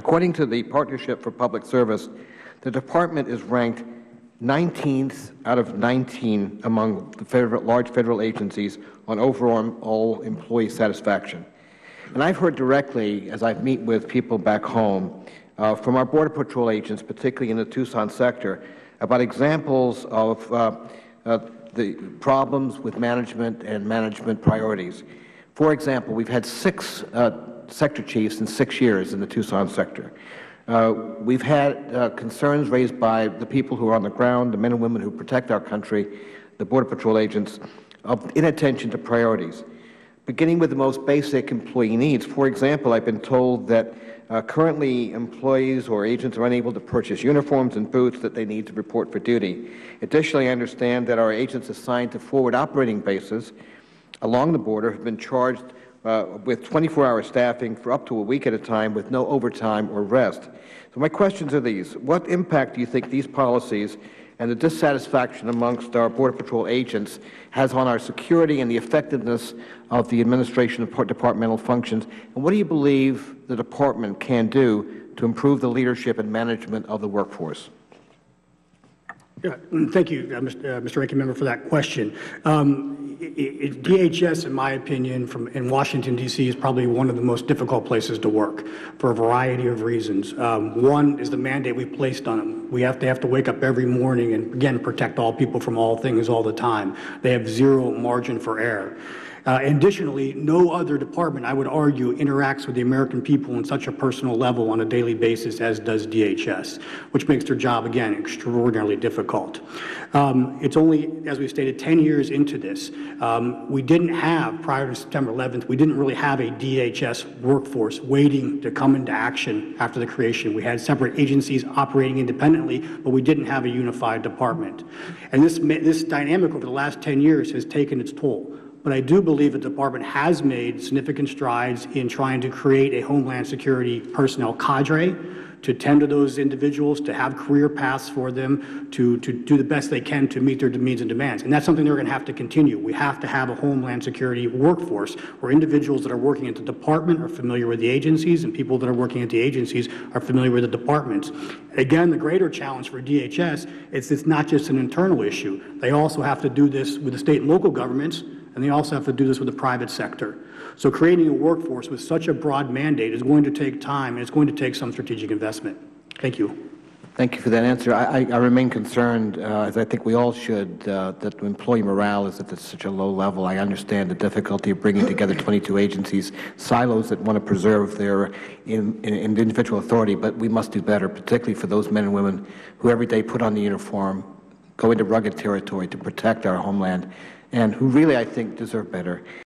According to the Partnership for Public Service, the department is ranked 19th out of 19 among the large federal agencies on overall employee satisfaction. And I've heard directly, as I meet with people back home, from our Border Patrol agents, particularly in the Tucson sector, about examples of the problems with management and management priorities. For example, we've had 6 sector chiefs in 6 years in the Tucson sector. We've had concerns raised by the people who are on the ground, the men and women who protect our country, the Border Patrol agents, of inattention to priorities, beginning with the most basic employee needs. For example, I've been told that currently employees or agents are unable to purchase uniforms and boots that they need to report for duty. Additionally, I understand that our agents assigned to forward operating bases along the border have been charged with 24-hour staffing for up to a week at a time with no overtime or rest. So my questions are these. What impact do you think these policies and the dissatisfaction amongst our Border Patrol agents has on our security and the effectiveness of the administration of departmental functions? And what do you believe the department can do to improve the leadership and management of the workforce? Thank you, Mr. Ranking Member, for that question. DHS, in my opinion, in Washington, D.C., is probably one of the most difficult places to work for a variety of reasons. One is the mandate we placed on them. They have to wake up every morning and, again, protect all people from all things all the time. They have zero margin for error. Additionally, no other department, I would argue, interacts with the American people on such a personal level on a daily basis as does DHS, which makes their job, again, extraordinarily difficult. It's only, as we've stated, 10 years into this. We didn't have, prior to September 11th, we didn't really have a DHS workforce waiting to come into action after the creation. We had separate agencies operating independently, but we didn't have a unified department. And this dynamic over the last 10 years has taken its toll. But I do believe the department has made significant strides in trying to create a Homeland Security personnel cadre to tend to those individuals, to have career paths for them, to do the best they can to meet their needs and demands. And that's something they're going to have to continue. We have to have a Homeland Security workforce where individuals that are working at the department are familiar with the agencies and people that are working at the agencies are familiar with the departments. Again, the greater challenge for DHS is it's not just an internal issue. They also have to do this with the state and local governments, and they also have to do this with the private sector. So creating a workforce with such a broad mandate is going to take time, and it's going to take some strategic investment. Thank you. Thank you for that answer. I remain concerned, as I think we all should, that employee morale is at such a low level. I understand the difficulty of bringing together 22 agencies, silos that want to preserve their individual authority, but we must do better, particularly for those men and women who every day put on the uniform, go into rugged territory to protect our homeland, and who really, I think, deserve better.